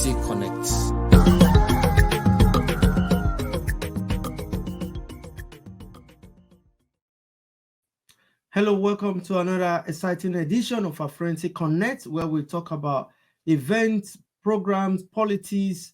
Afrinity Connect. Hello, welcome to another exciting edition of Afrinity Connect, where we talk about events, programs, politics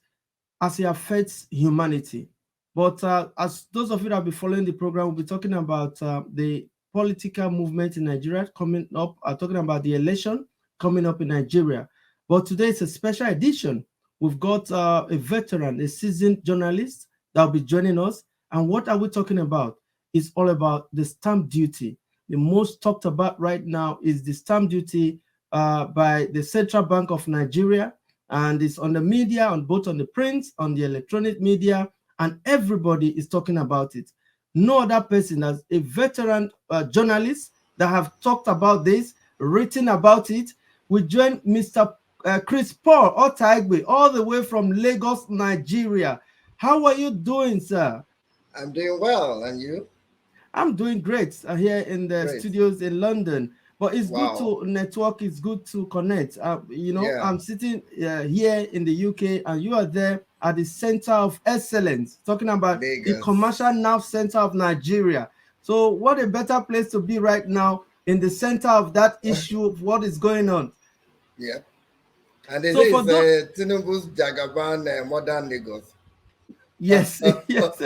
as it affects humanity. But as those of you that have been following the program, we'll be talking about the political movement in Nigeria coming up, talking about the election coming up in Nigeria. But today is a special edition. We've got a veteran, a seasoned journalist that will be joining us. And what are we talking about? It's all about the stamp duty. The most talked about right now is the stamp duty by the Central Bank of Nigeria, and it's on the media, on both on the print, on the electronic media, and everybody is talking about it. No other person as a veteran journalist that have talked about this, written about it. We join Mr. Chris Paul Otaigbe, all the way from Lagos, Nigeria. How are you doing, sir? I'm doing well, and you? I'm doing great here in the studios in London. But it's good to network. It's good to connect. I'm sitting here in the UK, and you are there at the center of excellence, talking about the commercial nerve center of Nigeria. So what a better place to be right now in the center of that issue of what is going on. Yeah. And this is Tinubu's Jagaban modern Lagos. Yes, yes.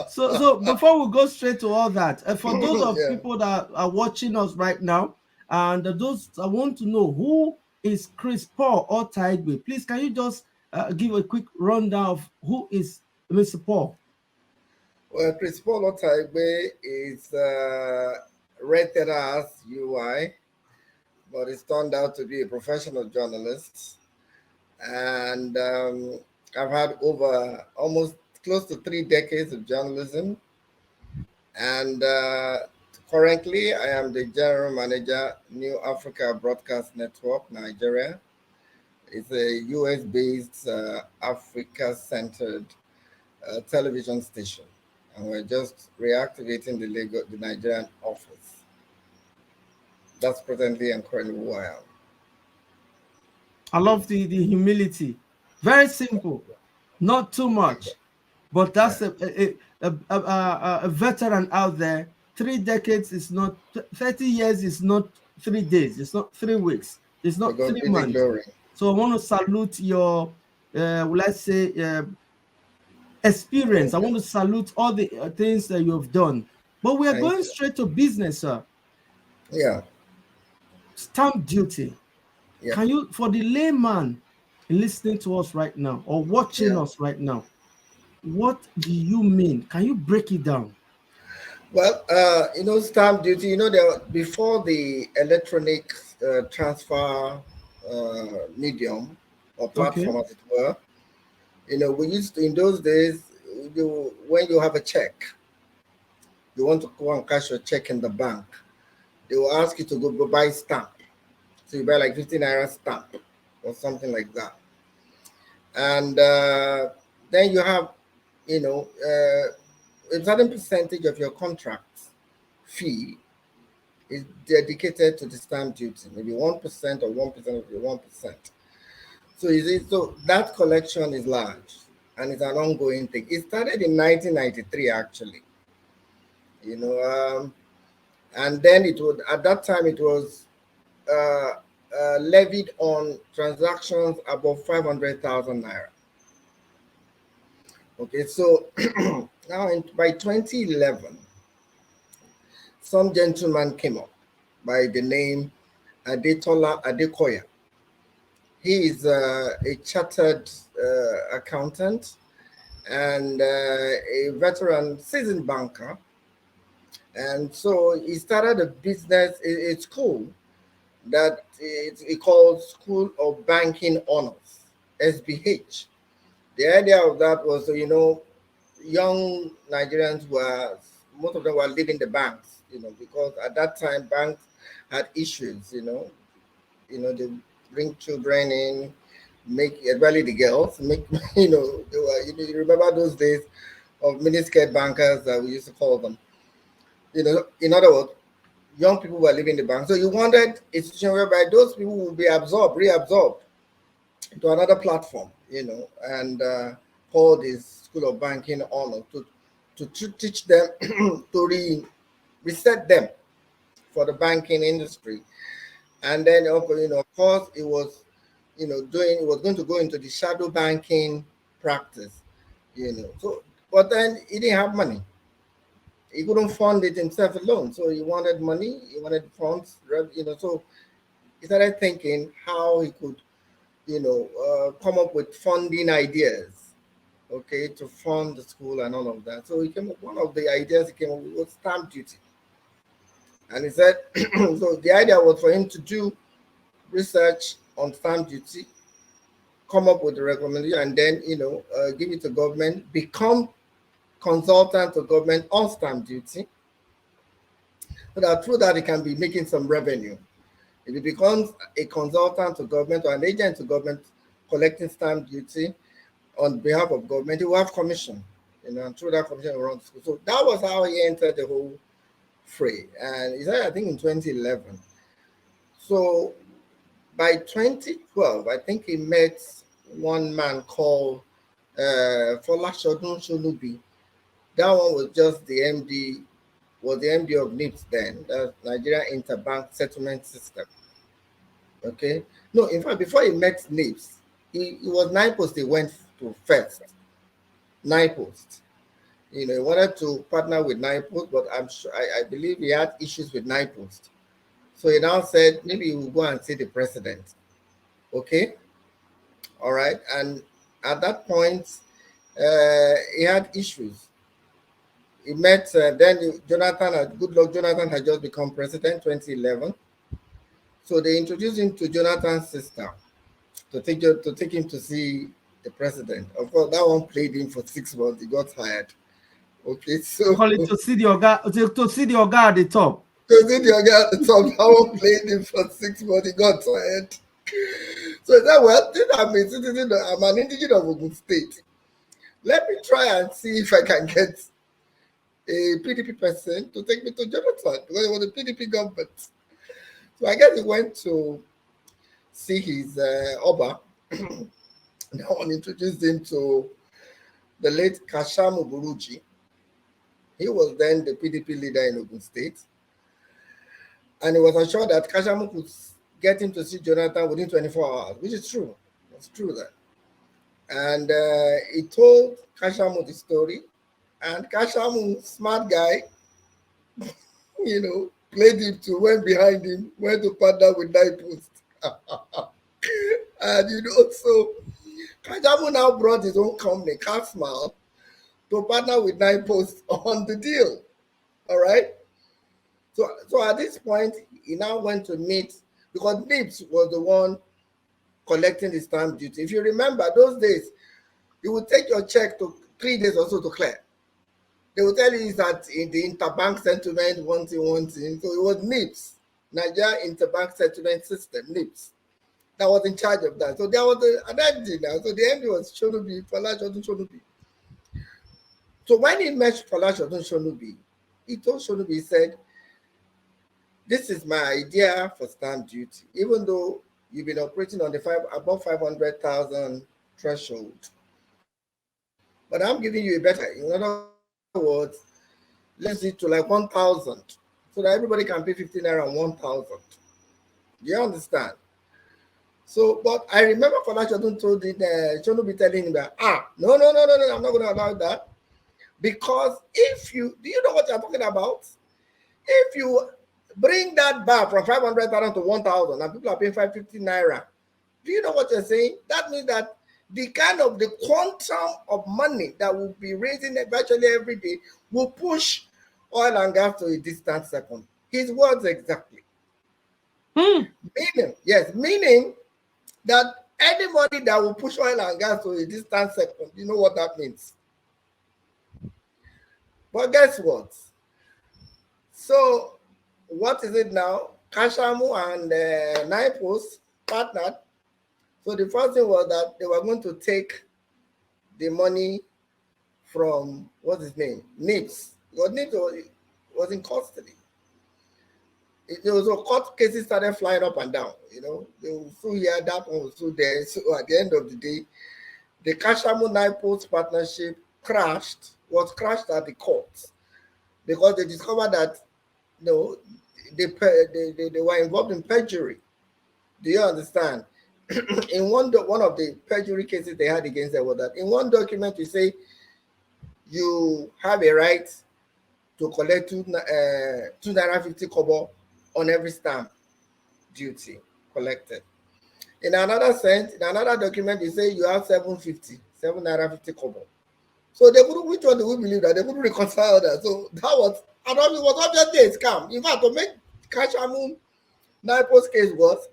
So before we go straight to all that, for those of people that are watching us right now, and those I want to know, who is Chris Paul Otaigbe? Please, can you just give a quick rundown of who is Mr. Paul? Well, Chris Paul Otaigbe is rated as UI, but it's turned out to be a professional journalist, and I've had over almost close to 3 decades of journalism, and currently I am the general manager, New Africa Broadcast Network, Nigeria. It's a US-based, Africa-centered television station, and we're just reactivating the Nigerian office. That's presently and currently who I am. I love the humility. Very simple, not too much. But that's a veteran out there. 3 decades is not 30 years. Is not 3 days. It's not 3 weeks. It's not 3 months. So I want to salute your, let's say, experience. I want to salute all the things that you have done. But we are going straight to business, sir. Yeah. Stamp duty. Yeah. Can you, for the layman listening to us right now or watching us right now, what do you mean? Can you break it down? Well, stamp duty, before the electronic transfer medium or platform, as it were, we used to, in those days, when you have a check, you want to go and cash your check in the bank, they will ask you to go buy stamp. So you buy like 15 naira stamp or something like that. And then you have a certain percentage of your contract fee is dedicated to the stamp duty, maybe 1% or 1% of your 1%. So that collection is large and it's an ongoing thing. It started in 1993, actually. And then at that time it was levied on transactions above 500,000 naira. Okay, so now by 2011, some gentleman came up by the name Adetola Adekoya. He is a chartered accountant and a veteran seasoned banker. And so he started a business, a school that he called School of Banking Honors, SBH. The idea of that was, young Nigerians most of them were leaving the banks, because at that time banks had issues, they bring children in, especially the girls, they were, you remember those days of miniskirt bankers that we used to call them. In other words, young people were leaving the bank. So you wanted a situation whereby those people would be reabsorbed. to another platform, and called the School of Banking Honor to teach them to reset them for the banking industry. And then, of course, it was going to go into the shadow banking practice, So, but then he didn't have money. He couldn't fund it himself alone. So he wanted money, he wanted funds, So he started thinking how he could, come up with funding ideas, okay, to fund the school and all of that. So he came up, one of the ideas he came up with was stamp duty. And he said, so the idea was for him to do research on stamp duty, come up with the recommendation, and then, give it to government, become consultant to government on stamp duty, so that through that he can be making some revenue. If he becomes a consultant to government or an agent to government collecting stamp duty on behalf of government, he will have commission, and through that commission around the school. So that was how he entered the whole fray. And he said, I think in 2011. So by 2012, I think he met one man called Folashodun Shonubi. That one was just the MD, was the MD of NIPS then, that's Nigeria Interbank Settlement System. Okay. No, in fact, before he met NIPS, he was NIPOST he went to first. NIPOST. He wanted to partner with NIPOST, but I believe he had issues with NIPOST. So he now said maybe he will go and see the president. Okay. All right. And at that point, he had issues. He met, then Jonathan, good luck, Jonathan had just become president 2011. So they introduced him to Jonathan's sister to take him to see the president. Of course, that one played him for 6 months. He got tired. Okay, so Call it to see the Oga, to see the Oga at the top. to see the guy at the top, that one played him for 6 months. He got tired. So he said, well, I'm a citizen, I'm an indigenous of Ogun State. Let me try and see if I can get a PDP person to take me to Jonathan, because it was a PDP government. So I guess he went to see his Oba. That one introduced him to the late Kashamu Buruji. He was then the PDP leader in Ogun State. And he was assured that Kashamu could get him to see Jonathan within 24 hours, which is true. It's true that. And he told Kashamu the story. And Kashamu, smart guy, played him to, went behind him, went to partner with NIPOST. And so Kashamu now brought his own company, Smile, to partner with NIPOST on the deal. All right. So at this point, he now went to meet, because NIPS was the one collecting the stamp duty. If you remember those days, you would take your check to 3 days or so to clear. They will tell you that in the interbank settlement, one thing. So it was NIPS, Nigeria Interbank Settlement System, NIPS, that was in charge of that. So there was an MD now. So the MD was Shonubi, Folashodun Shonubi. So when he met Folashodun Shonubi, he told Shonubi, he said, this is my idea for stamp duty, even though you've been operating on the above 500,000 threshold. But I'm giving you a better, in other words, let's do it to like 1,000, so that everybody can pay 15 naira on 1,000. Do you understand? So, but I remember Folashodun told it, Shonubi telling him that, no, I'm not going to allow that. Because do you know what you're talking about? If you bring that bar from 500,000 to 1,000 and people are paying 550 naira, do you know what you're saying? That means that the quantum of money that will be raising virtually every day will push oil and gas to a distant second. His words exactly. Meaning that anybody that will push oil and gas to a distant second, you know what that means. But guess what? So what is it now? Kashamu and NIPOST partnered. So the first thing was that they were going to take the money from, what's his name? NIPS. Because NIPS was in custody. There was a court cases started flying up and down. They will sue here, that one will sue there. So at the end of the day, the Kashamu Nine-Post partnership was crashed at the courts because they discovered that they were involved in perjury. Do you understand? In one of the perjury cases they had against them was that in one document you say you have a right to collect 250 kobo on every stamp duty collected. In another sense, in another document, you say you have 750 kobo. So they couldn't, which one do we believe that? They couldn't reconcile that. So that was obviously a scam. In fact, to make Kashamu Nine-Post case was,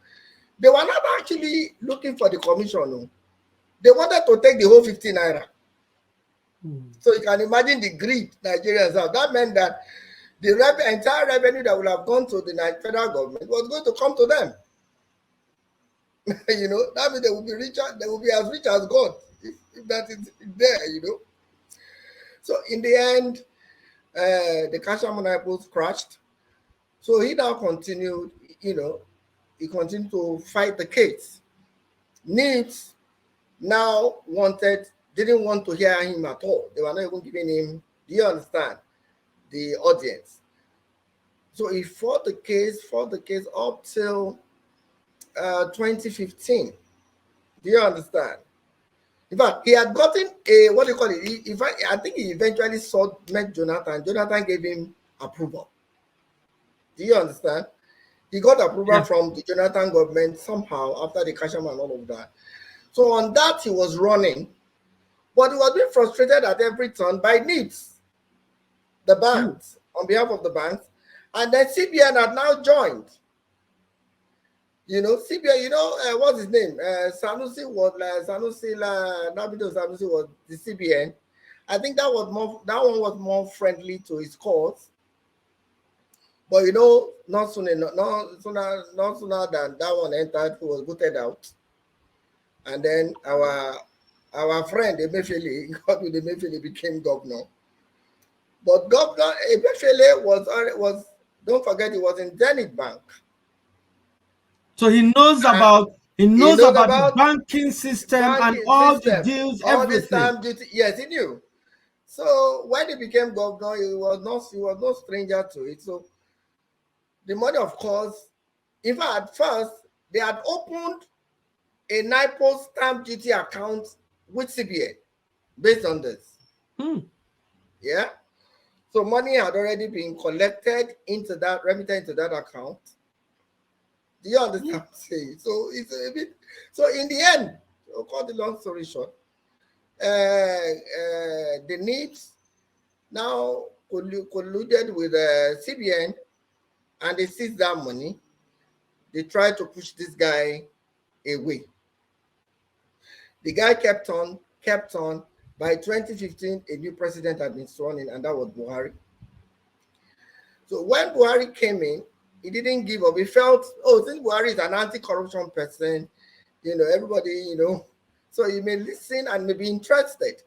they were not actually looking for the commission. No. They wanted to take the whole 50 naira. So you can imagine the greed Nigerians have. That meant that the entire revenue that would have gone to the federal government was going to come to them. That means they will be richer, they will be as rich as God if that is there, So in the end, the Kashamu Nine-Post crashed. So he now continued, he continued to fight the case. NIPS now didn't want to hear him at all. They were not even giving him, do you understand, the audience. So he fought the case up till 2015. Do you understand? In fact, he had gotten a, what do you call it? I think he eventually met Jonathan. Jonathan gave him approval. Do you understand? He got approval from the Jonathan government somehow after the Kashamu and all of that. So on that, he was running, but he was being frustrated at every turn by NIPS, the banks, on behalf of the banks. And then CBN had now joined. CBN, what's his name? Sanusi was Nabido Sanusi was the CBN. I think that one was more friendly to his cause. But not sooner than that one entered, he was booted out. And then our friend Emefiele, Emefiele became governor. But Governor Emefiele was don't forget, he was in Zenith Bank. So he knows about the banking system and all the deals, everything. Yes, he knew. So when he became governor, he was no stranger to it. So the money, of course, in fact, at first they had opened a Nine-Post stamp duty account with CBN based on this. Yeah. So money had already been collected remitted into that account. Do you understand what I'm saying? So it's a bit. So in the end, to cut the long story short, the NIPS now colluded with CBN, and they seized that money. They tried to push this guy away. The guy kept on. By 2015, a new president had been sworn in, and that was Buhari. So when Buhari came in, he didn't give up. He felt, since Buhari is an anti-corruption person, everybody, so he may listen and may be interested.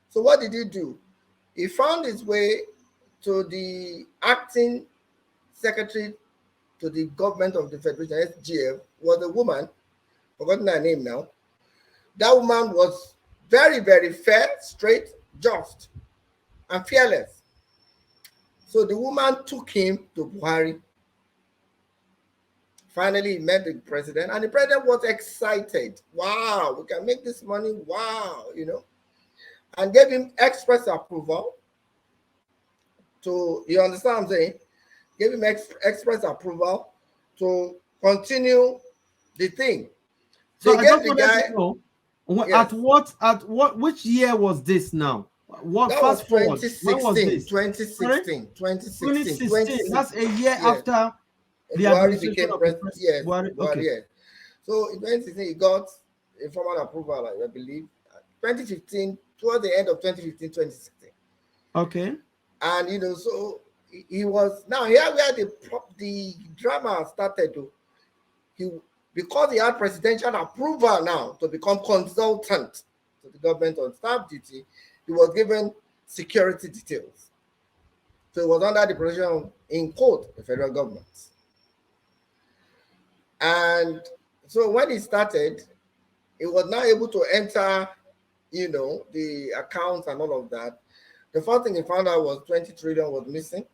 So what did he do? He found his way to the acting secretary to the government of the Federation, SGF, was a woman, forgotten her name now. That woman was very, very fair, straight, just, and fearless. So the woman took him to Buhari. Finally, he met the president, and the president was excited. Wow, we can make this money. Wow, and gave him express approval to, you understand what I'm saying? Gave him express approval to continue the thing. So I just wanted to know, yes. Which year was this now? That was 2016. 2016. That's a year after the Buhari became president. Yes, Buhari, yes. So in 2016, he got a formal approval, I believe. 2015, towards the end of 2015, 2016. Okay. And so he was, now here where the drama started to, because he had presidential approval now to become consultant to the government on stamp duty, he was given security details. So it was under the protection of, in quote, the federal government. And so when it started, it was now able to enter, the accounts and all of that. The first thing he found out was 20 trillion was missing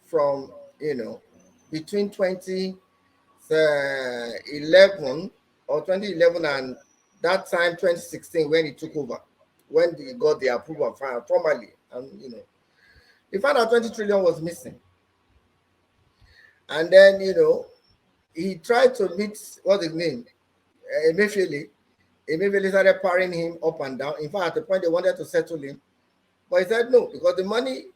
from, between 2011 or 2011 and that time 2016 when he took over, when he got the approval formally, and he found out 20 trillion was missing. And then he tried to meet, what's his name, Emefiele. Emefiele started parrying him up and down. In fact, at the point they wanted to settle him, but he said no, because the money,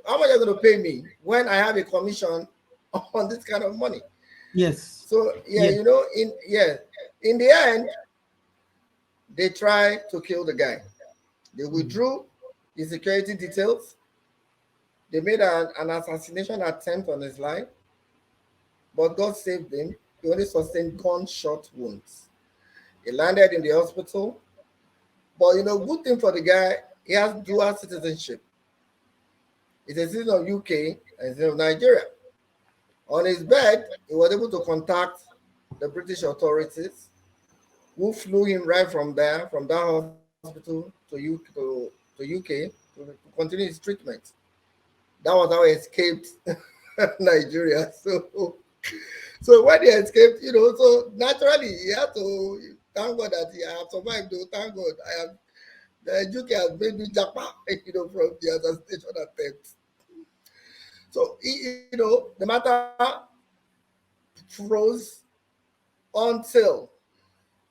how much are you going to pay me when I have a commission on this kind of money? Yes. So Yes. in the end, they tried to kill the guy. They withdrew his security details. They made an assassination attempt on his life, but God saved him. He only sustained gunshot wounds. He landed in the hospital. But good thing for the guy, he has dual citizenship. He's a citizen of UK and a citizen of Nigeria. On his bed, he was able to contact the British authorities, who flew him right from there, from that hospital to UK to continue his treatment. That was how he escaped Nigeria. So when he escaped, so naturally he had to thank God that he have survived. Though, thank God, the UK has made me japa, from the assassination attempt. So the matter froze until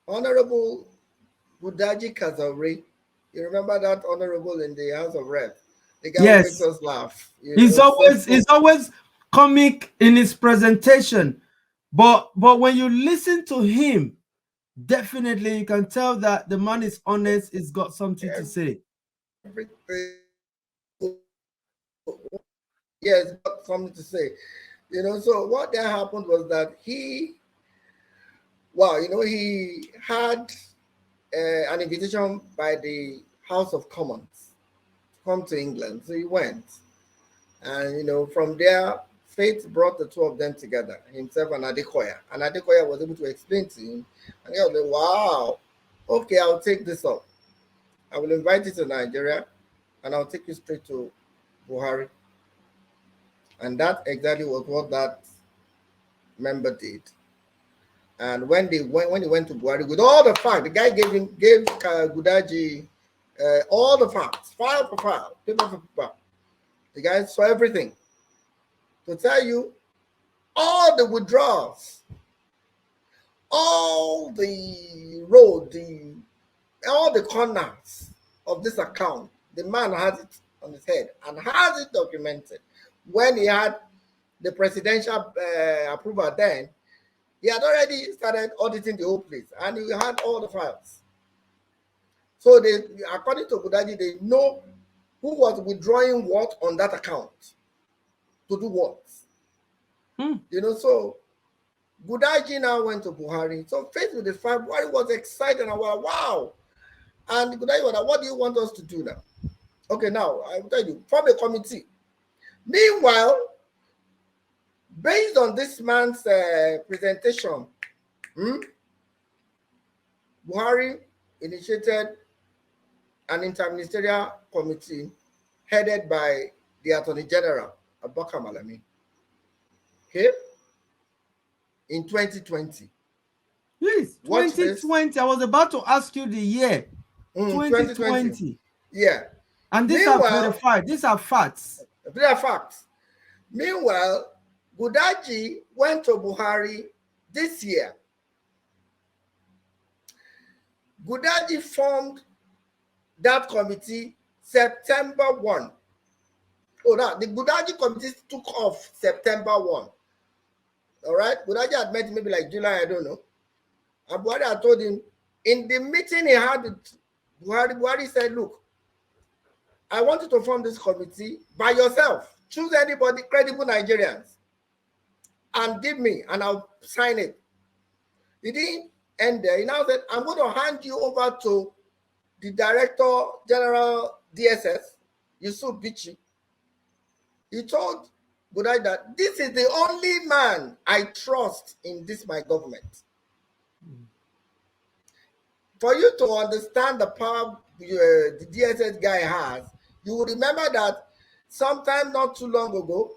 Honorable Budaji Kazore. You remember that honorable in the House of Rep? The guy who makes Yes. us laugh. He's always comic in his presentation. But when you listen to him, definitely you can tell that the man is honest, he's got something to say. Everything. Yes, got something to say. So what that happened was that he had an invitation by the House of Commons to come to England. So he went. And, from there, fate brought the two of them together, himself and Adekoya. And Adekoya was able to explain to him. And he was like, wow, okay, I'll take this up. I will invite you to Nigeria, and I'll take you straight to Buhari. And that exactly was what that member did. And when he went to Buhari with all the facts, the guy gave Gudaji all the facts, file for file, paper for paper. The guy saw everything to tell you all the withdrawals, all the road, all the corners of this account. The man has it on his head and has it documented. When he had the presidential approval, then he had already started auditing the whole place, and he had all the files. So they, according to Budaji, they know who was withdrawing what on that account to do what. So Budaji now went to Buhari. So faced with the fact, Buhari was excited and was wow. And Budaji was like, what do you want us to do now? Okay, now I will tell you, form a committee. Meanwhile, based on this man's presentation, Buhari initiated an interministerial committee headed by the Attorney General, Abubakar Malami. Okay? In 2020. Yes, 2020. I was about to ask you the year. 2020. Yeah. And these are verified. These are facts. They are facts. Meanwhile, Budaji went to Buhari this year. Budaji formed that committee September 1. Oh, now the Budaji committee took off September 1. All right? Budaji had met maybe like July, I don't know. And Buhari had told him, in the meeting he had with Buhari said, look, I want you to form this committee by yourself. Choose anybody, credible Nigerians, and give me, and I'll sign it. He didn't end there. He now said, I'm going to hand you over to the Director General DSS, Yusuf Bichi. He told Budai that this is the only man I trust in this my government. For you to understand the power the DSS guy has, you will remember that sometime not too long ago,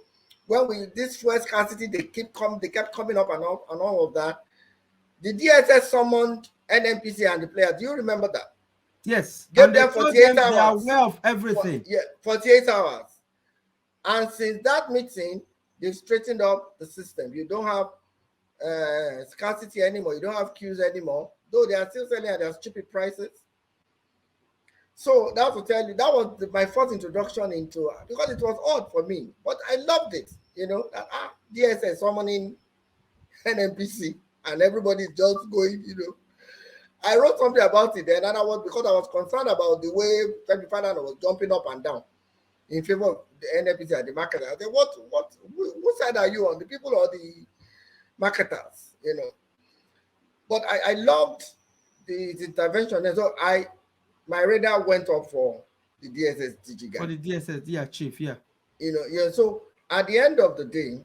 when this fuel scarcity they kept coming up and all of that, the DSS summoned NNPC and the players. Do you remember that? Yes, Gave and they them told 48 them they are hours. aware of everything. 48 hours. And since that meeting, they've straightened up the system. You don't have scarcity anymore. You don't have queues anymore, though they are still selling at their stupid prices. So that will tell you, that was my first introduction into, because it was odd for me, but I loved it. You know, that DSS summoning NNPC and everybody just going, you know. I wrote something about it then, and because I was concerned about the way Femi Fana was jumping up and down in favor of the NNPC at the market. I said, whose side are you on, the people or the marketers? You know. But I loved the intervention, and so my radar went up for the DSS DG guy. For the DSS, yeah, chief, yeah. You know, yeah. So at the end of the day,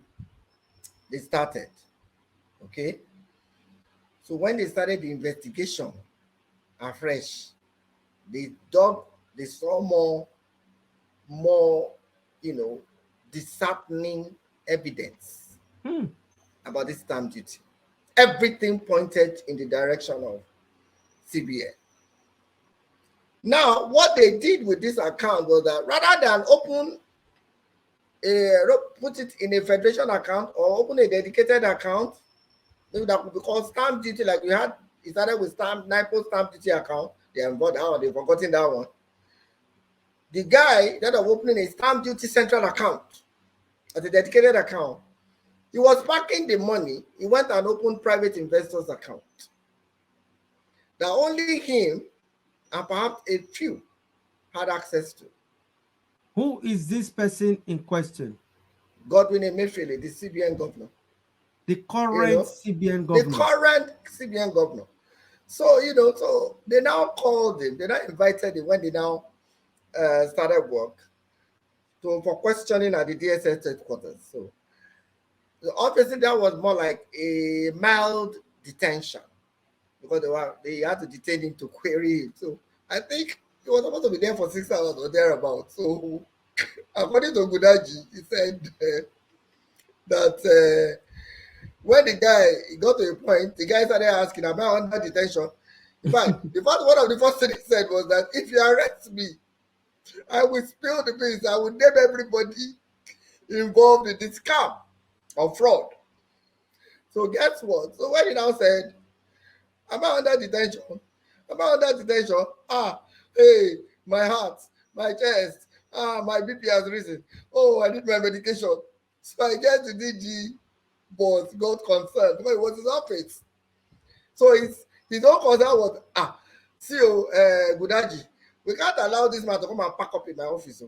they started. Okay. So when they started the investigation afresh, they saw more, you know, disheartening evidence about this stamp duty. Everything pointed in the direction of CBN. Now, what they did with this account was that rather than put it in a federation account or open a dedicated account, maybe that could be called stamp duty, like we had. It started with NIPO stamp duty account. They've forgotten that one. The guy that was opening a stamp duty central account as a dedicated account, he was parking the money. He went and opened private investors account that only him and perhaps a few had access to. Who is this person in question? Godwin Emefiele, the CBN governor. The current CBN governor. The current CBN governor. So, you know, so they now called him. They now invited him when they now started work for questioning at the DSS headquarters. So obviously that was more like a mild detention because they had to detain him to query him. So I think he was supposed to be there for 6 hours or thereabouts. So according to Gudaji, he said that when the guy got to a point, the guy started asking, am I under detention? In fact, one of the first things he said was that if you arrest me, I will spill the beans. I will name everybody involved in this scam or fraud. So guess what? So when he now said, am I under detention? Am I under detention? Hey, my heart, my chest, my BP has risen. Oh, I need my medication. So I guess the DG boss got concerned because it was his office. So his own concern was, Gudaji, we can't allow this man to come and pack up in my office.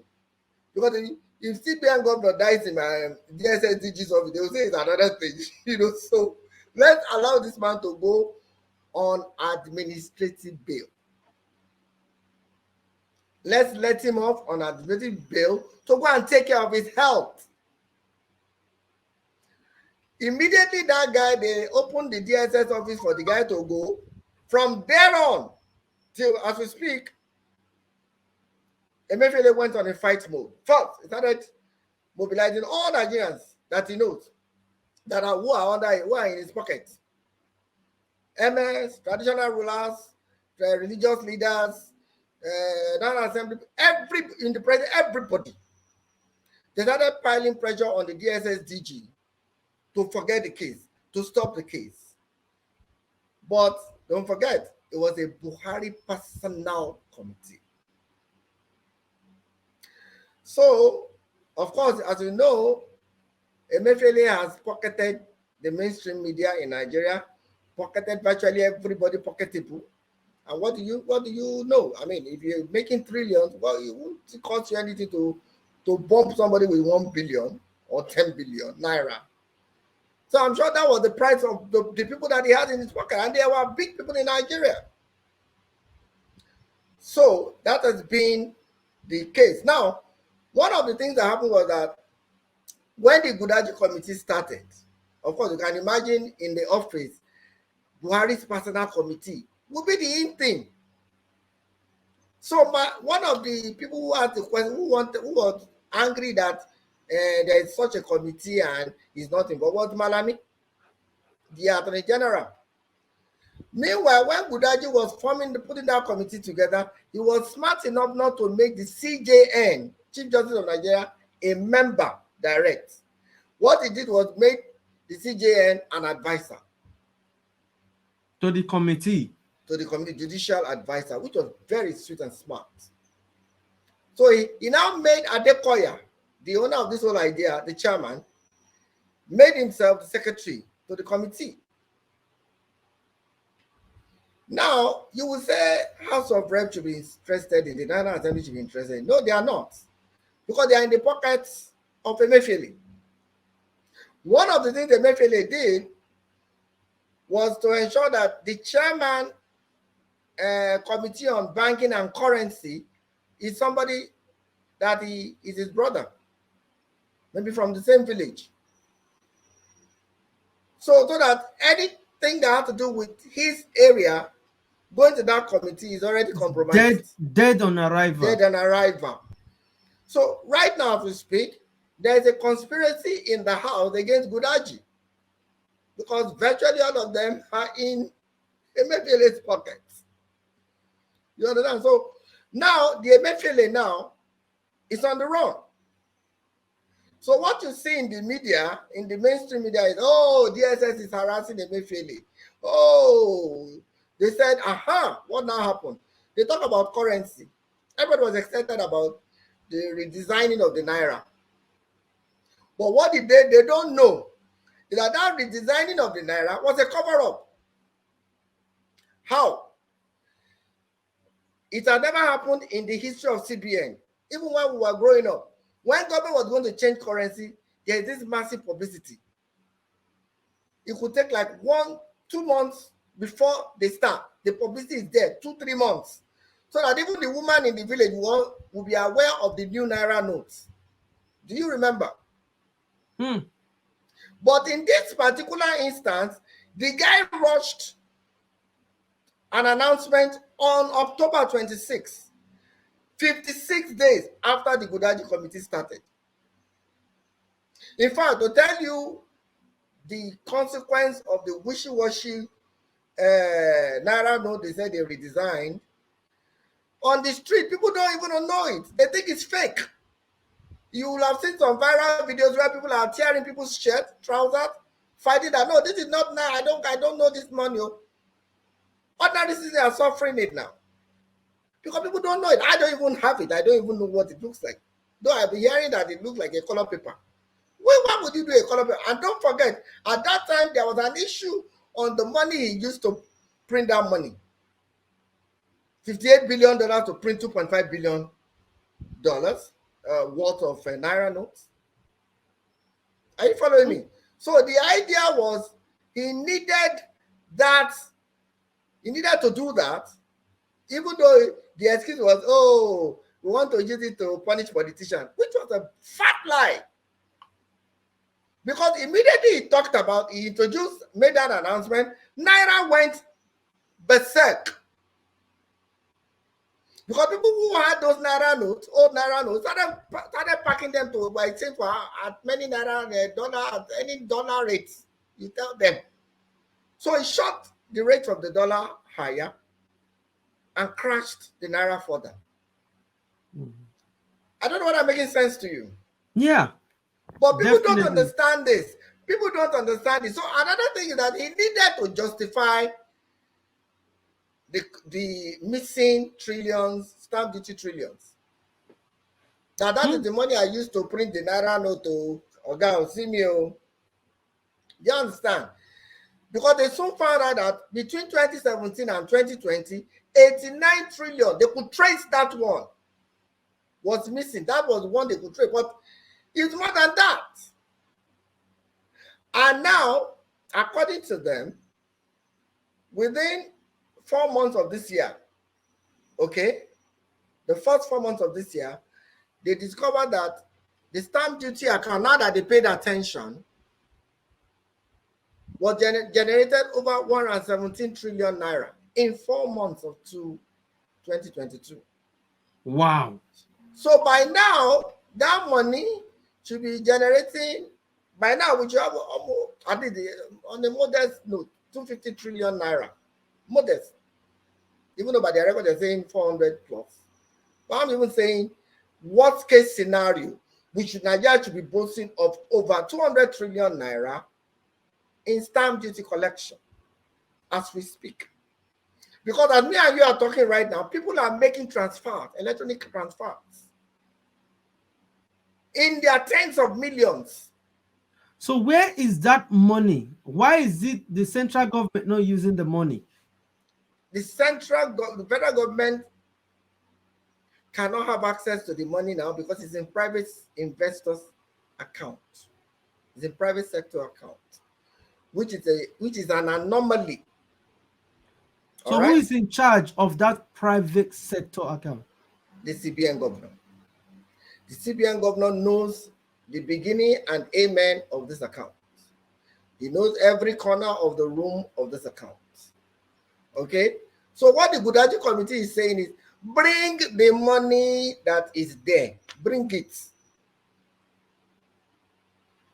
Because if CBN governor dies in my DSS DG's office, they will say it's another thing. You know, so let's allow this man to go on administrative bail. Let's let him off on administrative bail to go and take care of his health. Immediately that guy, they opened the DSS office for the guy to go. From there on, till as we speak, Emefiele went on a fight mode. First, he started mobilizing all Nigerians that he knows who are in his pocket. MS, traditional rulers, religious leaders, non-assembly, everybody. They started piling pressure on the DSS DG to forget the case, to stop the case. But don't forget, it was a Buhari personal committee. So, of course, as you know, Emefiele has pocketed the mainstream media in Nigeria, pocketed virtually everybody, pocketable. And what do you know? I mean, if you're making trillions, well, it won't cost you anything to bump somebody with 1 billion or 10 billion naira. So I'm sure that was the price of the people that he had in his pocket, and they were big people in Nigeria. So that has been the case. Now, one of the things that happened was that when the Gudaji committee started, of course, you can imagine in the office, Buhari's personal committee will be the in thing. So one of the people who asked the question, who was angry that there is such a committee and is not involved, was Malami, the Attorney General. Meanwhile, when Gudaji was putting that committee together, he was smart enough not to make the CJN, Chief Justice of Nigeria, a member direct. What he did was make the CJN an advisor. To the committee. To the committee, judicial advisor, which was very sweet and smart. So he now made Adekoya, the owner of this whole idea, the chairman, made himself the secretary to the committee. Now, you will say House of Rep should be interested in the National Assembly should be interested in. No, they are not. Because they are in the pockets of Emefiele. One of the things Emefiele did was to ensure that the chairman committee on banking and currency is somebody that is his brother, maybe from the same village. So that anything that has to do with his area going to that committee is already compromised. Dead on arrival. Dead on arrival. So right now, as we speak, there is a conspiracy in the House against Gudaji because virtually all of them are in Emefiele's pockets. You understand? So now the Emefiele now is on the run. So what you see in the media, in the mainstream media, is DSS is harassing Emefiele. They said, what now happened? They talk about currency. Everybody was excited about the redesigning of the Naira. But what did they don't know is that redesigning of the Naira was a cover-up. How? It had never happened in the history of CBN. Even when we were growing up, when government was going to change currency, there is this massive publicity. It could take like 1-2 months before they start. The publicity is there, 2-3 months. So that even the woman in the village will be aware of the new Naira notes. Do you remember? But in this particular instance, the guy rushed an announcement on October 26, 56 days after the Gudaji committee started. In fact, to tell you the consequence of the wishy-washy Naira note they said they redesigned, on the street, people don't even know it. They think it's fake. You will have seen some viral videos where people are tearing people's shirts, trousers, fighting that, no, this is not now. I don't know this money. Ordinary citizens are suffering it now. Because people don't know it. I don't even have it. I don't even know what it looks like. Though I've been hearing that it looks like a color paper. Why would you do a color paper? And don't forget, at that time, there was an issue on the money he used to print that money. $58 billion to print $2.5 billion worth of Naira notes. Are you following me? So the idea was he needed to do that, even though the excuse was, we want to use it to punish politicians, which was a fat lie. Because immediately he made that announcement, Naira went berserk. Because people who had those Naira notes, old Naira notes, started packing them to exchange for at many Naira dollar, at any dollar rates. You tell them. So it shot the rate of the dollar higher and crashed the Naira further. I don't know whether I'm making sense to you. Yeah. But people don't understand this. People don't understand it. So another thing is that he needed to justify the missing trillions, stamp duty trillions. Now that is the money I used to print the Naira note to Oga Osimio. You understand? Because they soon found out that between 2017 and 2020, 89 trillion, they could trace that one, was missing. That was one they could trace, but it's more than that. And now, according to them, within 4 months of this year, okay, the first 4 months of this year, they discovered that The stamp duty account, now that they paid attention, was generated over 117 trillion naira in 4 months of 2022. Wow. So by now, that money should be generating, by now we should have almost, on a modest note, 250 trillion naira. Modest. Even though by the record they're saying 400 plus. But I'm even saying, worst case scenario, Nigeria should be boasting of over 200 trillion naira in stamp duty collection as we speak. Because as me and you are talking right now, people are making transfers, electronic transfers, in their tens of millions. So where is that money? Why is it the central government not using the money? The federal government cannot have access to the money now because it's in private investors' account. It's in private sector account, which is an anomaly. So who is in charge of that private sector account? The CBN governor. The CBN governor knows the beginning and amen of this account. He knows every corner of the room of this account. Okay? So what the Gudaji committee is saying is, bring the money that is there. Bring it.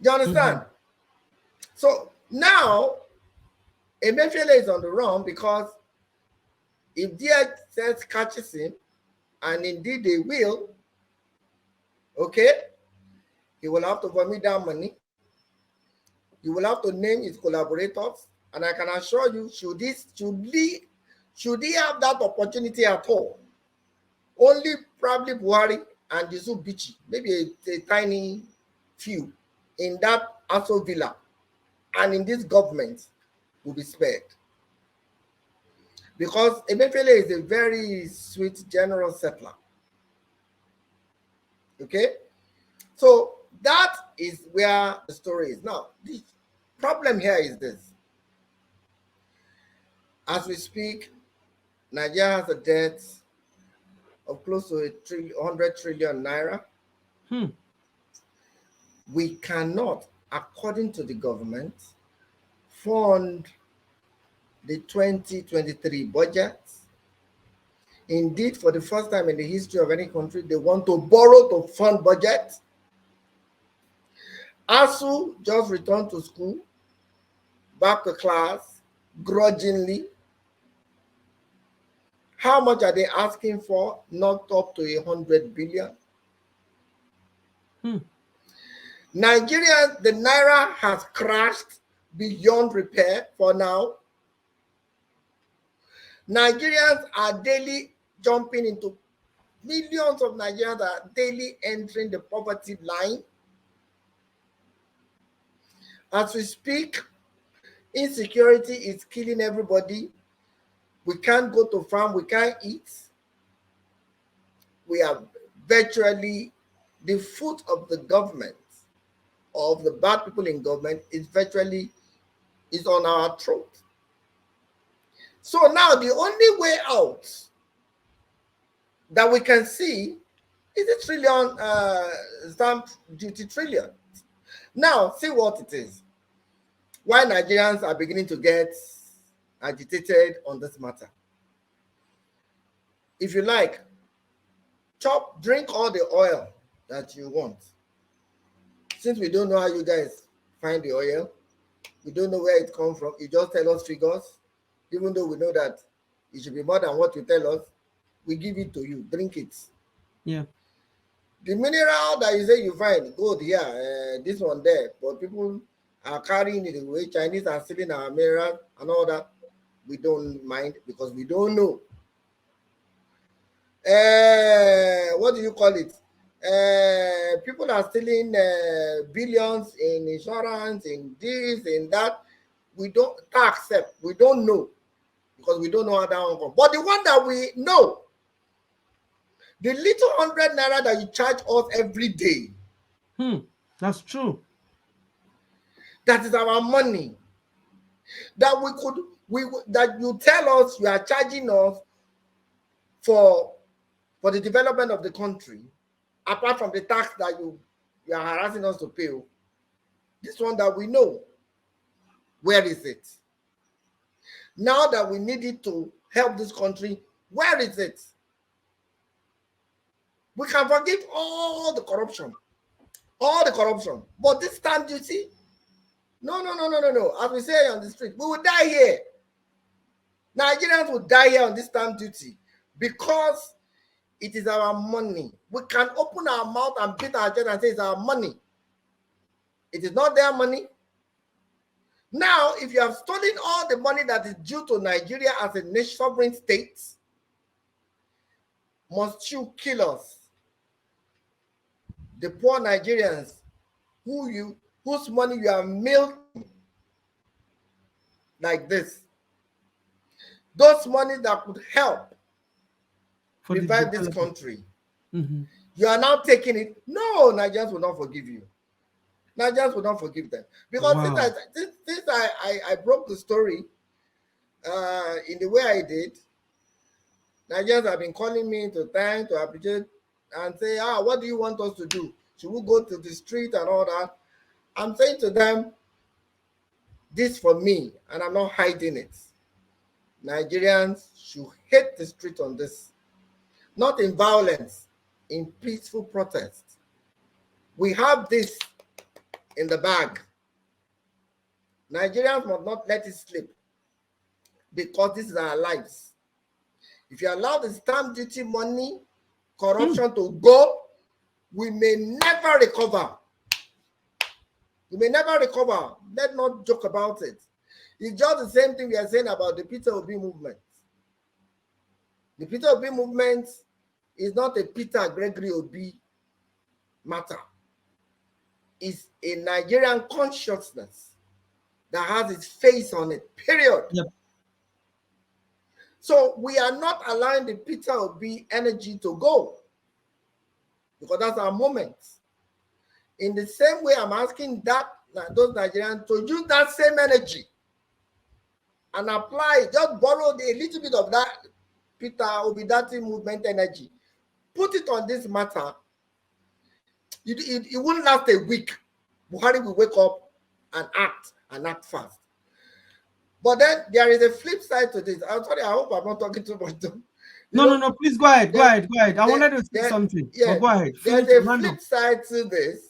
Do you understand? So now, Emefiele is on the run because if DHS catches him, and indeed they will, okay, he will have to vomit that money. He will have to name his collaborators. And I can assure you, should he have that opportunity at all, only probably Buhari and Yusuf Bichi, maybe a tiny few in that Aso Villa and in this government will be spared. Because Emefiele is a very sweet, generous settler. Okay? So that is where the story is. Now, the problem here is this. As we speak, Nigeria has a debt of close to 100 trillion naira. We cannot, according to the government, fund the 2023 budget. Indeed, for the first time in the history of any country, they want to borrow to fund budget. ASU just returned to school, back to class, grudgingly. How much are they asking for? Not up to 100 billion. Nigeria, the naira has crashed beyond repair for now. Nigerians are daily jumping into, millions of Nigerians are daily entering the poverty line. As we speak, insecurity is killing everybody. We can't go to farm, we can't eat. We are virtually, the foot of the government, of the bad people in government, is on our throat. So now the only way out that we can see is a trillion stamp duty trillion. Now, see what it is. Why Nigerians are beginning to get agitated on this matter. If you like, drink all the oil that you want. Since we don't know how you guys find the oil, we don't know where it comes from, you just tell us figures, even though we know that it should be more than what you tell us, we give it to you, drink it. Yeah. The mineral that you say you find, gold here, this one there, but people are carrying it away, Chinese are stealing our mineral and all that, we don't mind because we don't know. What do you call it? People are stealing billions in insurance, in this, in that. We don't accept. We don't know because we don't know how that one comes. But the one that we know, the little 100 naira that you charge us every day. That's true. That is our money. That that you tell us you are charging us for the development of the country, apart from the tax that you You are harassing us to pay. This one that we know, where is it? Now that we need it to help this country, where is it? We can forgive all the corruption, but this stamp duty, no. As we say on the street, we will die here. Nigerians will die here on this stamp duty because it is our money. We can open our mouth and beat our chest and say it's our money. It is not their money. Now, if you have stolen all the money that is due to Nigeria as a nation, sovereign state, must you kill us? The poor Nigerians whose money you are milking like this. Those money that could help revive this country. Mm-hmm. You are now taking it. No, Nigerians will not forgive you. Nigerians will not forgive them. Because since I broke the story in the way I did, Nigerians have been calling me to thank, to appreciate, and say, what do you want us to do? Should we go to the street and all that? I'm saying to them, this for me, and I'm not hiding it. Nigerians should hit the street on this. Not in violence, in peaceful protest. We have this in the bag. Nigerians must not let it slip because this is our lives. If you allow the stamp duty money, corruption to go, we may never recover. We may never recover. Let's not joke about it. It's just the same thing we are saying about the Peter Obi movement. The Peter Obi movement is not a Peter Gregory Obi matter. It's a Nigerian consciousness that has its face on it, period. Yep. So we are not allowing the Peter Obi energy to go because that's our moment. In the same way, I'm asking those Nigerians to use that same energy and apply, just borrow a little bit of that Peter Obidati movement energy, put it on this matter. It won't last a week. Buhari will wake up and act fast. But then there is a flip side to this. I'm sorry, I hope I'm not talking too much. No, please go ahead. Go ahead. I wanted to say something. Yeah, go ahead. There's a flip side to this.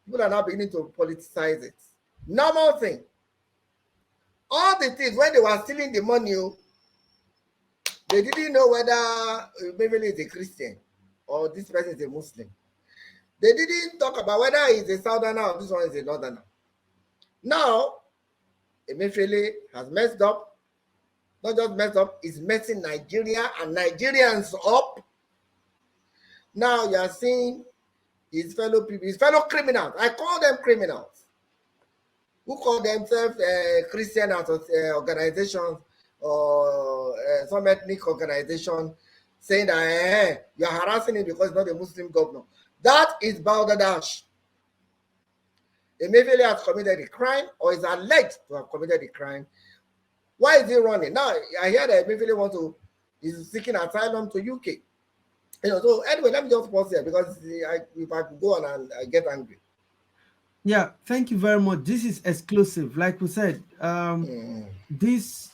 People are now beginning to politicize it. Normal thing. All the things, when they were stealing the money, they didn't know whether maybe he's a Christian or this person is a Muslim. They didn't talk about whether he's a southerner or this one is a northerner. Now, Emefiele has messed up. Not just messed up, he's messing Nigeria and Nigerians up. Now you are seeing his fellow people, his fellow criminals. I call them criminals who call themselves Christian organizations or some ethnic organization, saying that you are harassing him because he's not a Muslim governor. That is balderdash. Emefiele has committed a crime or is alleged to have committed a crime. Why is he running? Now, I hear that Emefiele is seeking asylum to UK. So anyway, let me just pause here because if I could go on and I get angry. Yeah, thank you very much. This is exclusive. Like we said, this,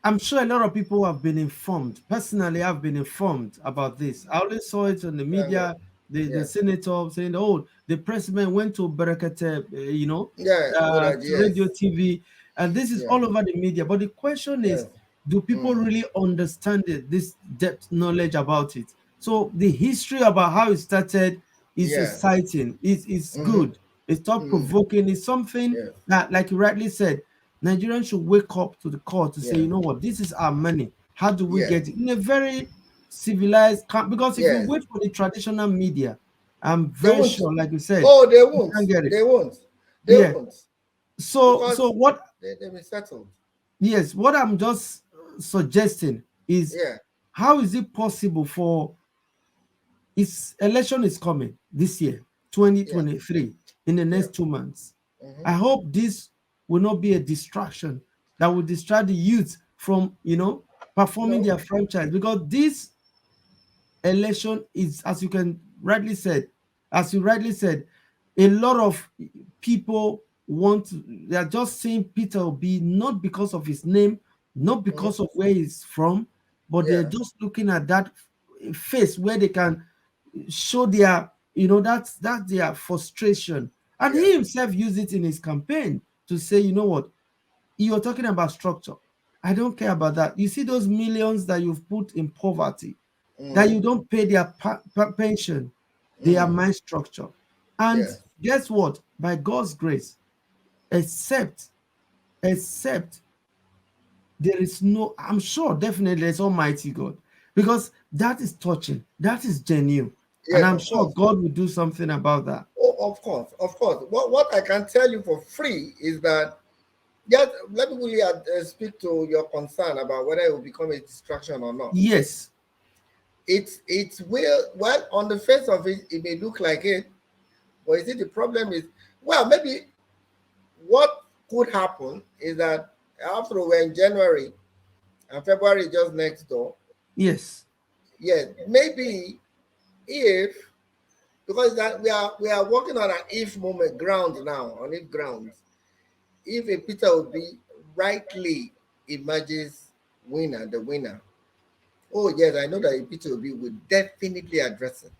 I'm sure a lot of people have been informed. Personally, I've been informed about this. I only saw it on the media, the senator saying, the president went to Berekete, radio, TV, and this is all over the media. But the question is, do people really understand this depth knowledge about it? So the history about how it started is exciting. It's good. It's thought-provoking. It's something that, like you rightly said, Nigerians should wake up to the call to say, you know what, this is our money. How do we get it? In a very civilized, because if you wait for the traditional media, I'm very sure, like you said, they won't. They won't. They won't. So what? They've been settled. Yes, what I'm just suggesting is, how is it possible for election is coming this year, 2023, in the next 2 months. I hope this will not be a distraction that will distract the youth from, performing their franchise, because this election is, as you can rightly said, as you rightly said, a lot of people they are just saying Peter Obi not because of his name, not Mhm. because of where he's from, but they're Yeah, just looking at that face where they can show their, that's their frustration. And yeah. he himself used it in his campaign to say, you know what, you're talking about structure. I don't care about that. You see those millions that you've put in poverty, that Mm, you don't pay their pension, they are mm, my structure. And yes. guess what? By God's grace, except, except there is no, I'm sure definitely it's Almighty God, because that is touching, that is genuine. And Yes, I'm of sure course. God will do something about that. Oh, of course, of course. What I can tell you for free is that, yes, let me really speak to your concern about whether it will become a distraction or not. Yes, It's will, well, on the face of it, it may look like it, but you see, the problem is, well, maybe what could happen is that after we're in January and February is just next door. yes, Yes, maybe if, because that we are working on an if moment ground now, on if grounds. If a Peter Obi rightly emerges winner, the winner, oh yes, I know that a Peter Obi will definitely address it.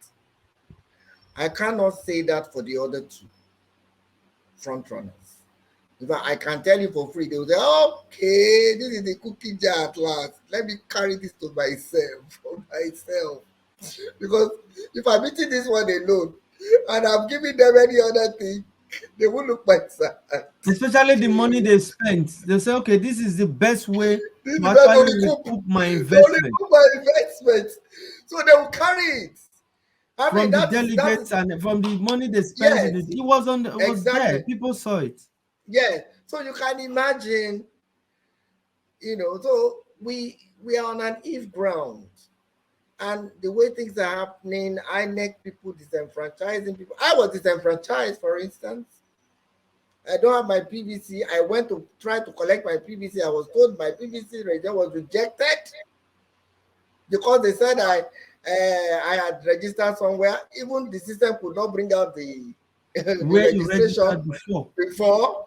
I cannot say that for the other two front runners. In fact, I can tell you for free, they will say, okay, this is the cookie jar at last. Let me carry this to myself, for myself. Because if I'm eating this one alone and I'm giving them any other thing, they will look my side. especially the money they spent. They say, okay, this is the best way This is to the best actually only cook. recoup my They only investment cook my investment. So they will carry it. I mean, from the that is, delegates and from the money they spent in it. yes, It was on. It was there. exactly. People saw it. Yes. So you can imagine, so we are on an if ground. And the way things are happening, INEC people disenfranchising people. I was disenfranchised, for instance. I don't have my PVC. I went to try to collect my PVC. I was told my PVC register was rejected because they said I had registered somewhere. Even the system could not bring out the the Where you registration registered before. before.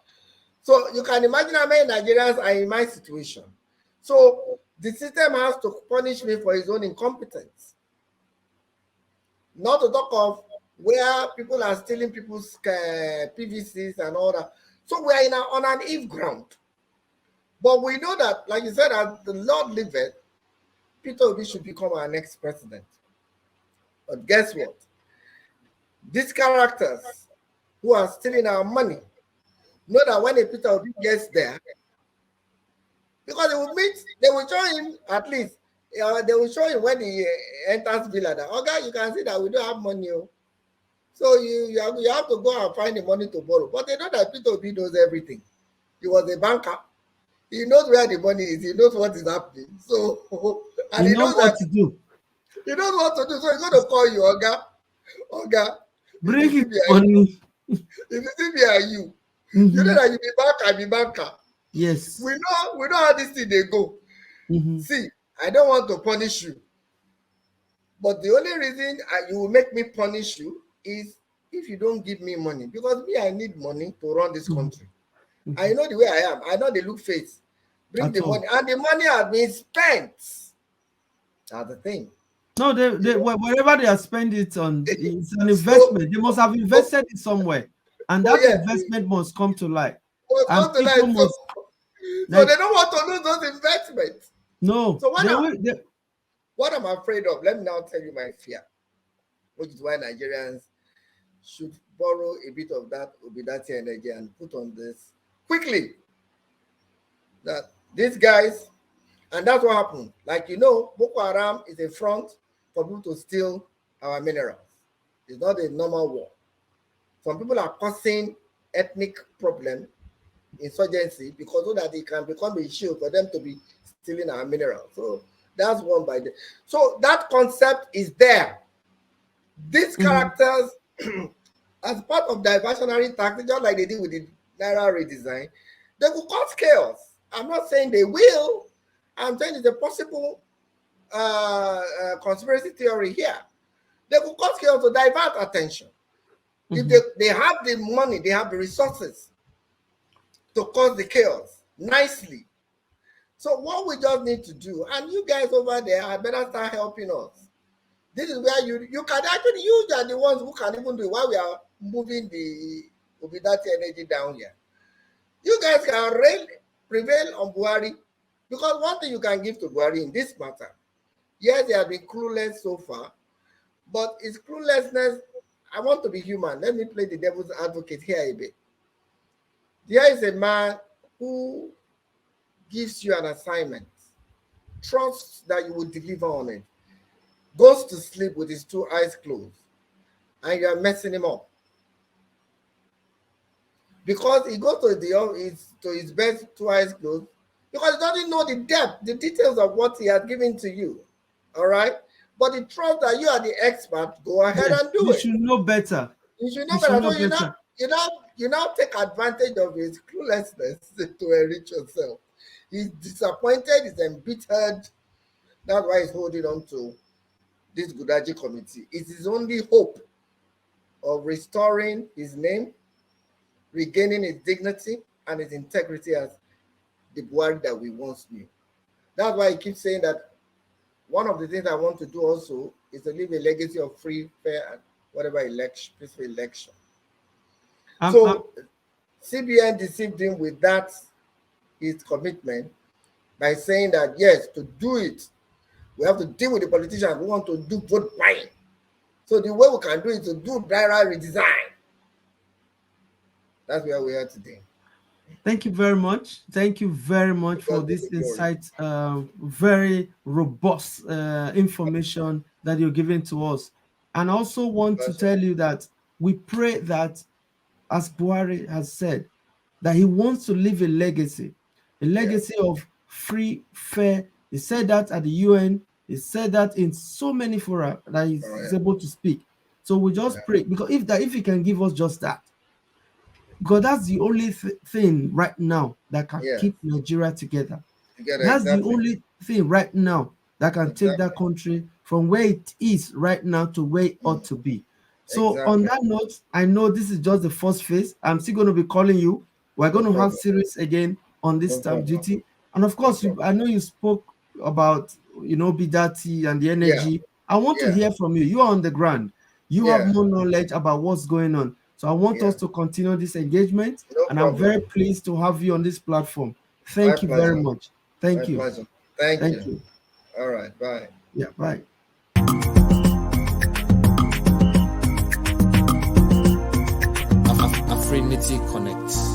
So you can imagine how many Nigerians are in my situation. So the system has to punish me for its own incompetence. Not to talk of where people are stealing people's PVCs and all that. So we are on an if ground. But we know that, like you said, as the Lord liveth, Peter Obi should become our next president. But guess what? These characters who are stealing our money know that when a Peter Obi gets there, because they will show him at least, they will show him when he enters Villa that, okay, you can see that we don't have money. Oh. So you have to go and find the money to borrow. But they know that Peter Obi knows everything. He was a banker. He knows where the money is. He knows what is happening. So, and You he know knows what that to do. he knows what to do. So he's going to call you, Oga. Oga, if Bring you see his me and you, money. if you see me and you know Mm-hmm. that you be banker, I be banker. Yes. We know how this thing they go. Mm-hmm. See, I don't want to punish you, but the only reason you will make me punish you is if you don't give me money. Because me, I need money to run this Mm-hmm. country. Mm-hmm. I know the way I am. I know the look face. Bring At the all. money, and the money has been spent. That's the thing. No, You know. wherever they are spending it on, it's an So, investment. They must have oh, invested it somewhere, and oh that yeah, investment must come to light. was And come to people life. So, must so like they don't want to lose those investments. no. So They will. what I'm afraid of, let me now tell you my fear, which is why Nigerians should borrow a bit of that Obidati energy and put on this quickly. That these guys, and that's what happened. Like Boko Haram is a front for people to steal our minerals. It's not a normal war. Some people are causing ethnic problem, insurgency, because so that it can become a shield for them to be stealing our minerals. So that's one by the. So that concept is there. These Mhm. characters, as part of diversionary tactics, just like they did with the Naira redesign, they will cause chaos. I'm not saying they will. I'm saying it's a possible conspiracy theory here. They will cause chaos to divert attention. If Mhm. they have the money, they have the resources to cause the chaos nicely. So what we just need to do, and you guys over there, I better start helping us. This is where you can actually, you are the ones who can even do it while we are moving the Obidati energy down here. You guys can really prevail on Buhari, because one thing you can give to Buhari in this matter, yes, they have been clueless so far, but his cluelessness, I want to be human. Let me play the devil's advocate here a bit. There is a man who gives you an assignment, trusts that you will deliver on it, goes to sleep with his two eyes closed, and you are messing him up. Because he goes to his bed, two eyes closed, because he doesn't know the depth, the details of what he has given to you. All right? But he trusts that you are the expert, go ahead Yes, and do you it. should know better. You should know You should better. know So better. you now take advantage of his cluelessness to enrich yourself. He's disappointed, he's embittered. That's why he's holding on to this Gudaji committee. It's his only hope of restoring his name, regaining his dignity and his integrity as the Buhari that we once knew. That's why he keeps saying that one of the things I want to do also is to leave a legacy of free, fair, and whatever election, peaceful election. I'm So CBN deceived him with that, his commitment, by saying that yes, to do it, we have to deal with the politicians who want to do vote buying. So the way we can do it is to do Naira redesign. That's where we are today. Thank you very much. Thank you very much God for be this the glory. insight, very robust information that you're giving to us. And I also want to Pleasure. tell you that we pray that, as Buhari has said, that he wants to leave a Yeah. legacy of free, fair. He said that at the UN. He said that in so many fora that Oh, he's yeah. able to speak. So we Yeah. just pray, because if he can give us just that, because that's the only thing right now that can Yes. keep Nigeria together. Together, That's the exactly. only thing right now that can take that Exactly. country from where it is right now to where it ought to be. So on Exactly. that note, I know this is just the first phase. I'm still going to be calling you. We're No going to have problem. series again on this No stamp problem. duty. And of No course, problem. I know you spoke about, Bidati and the Yeah. energy. I want to Yeah. hear from you. You are on the ground. You have Yeah. more knowledge about what's going on. So I want Yeah. us to continue this engagement. No And I'm very problem. pleased to have you on this platform. My Thank you very pleasure. much. My Thank you. pleasure. Thank Thank you. you. All right. Bye. Yeah, bye. Afrinity Connect.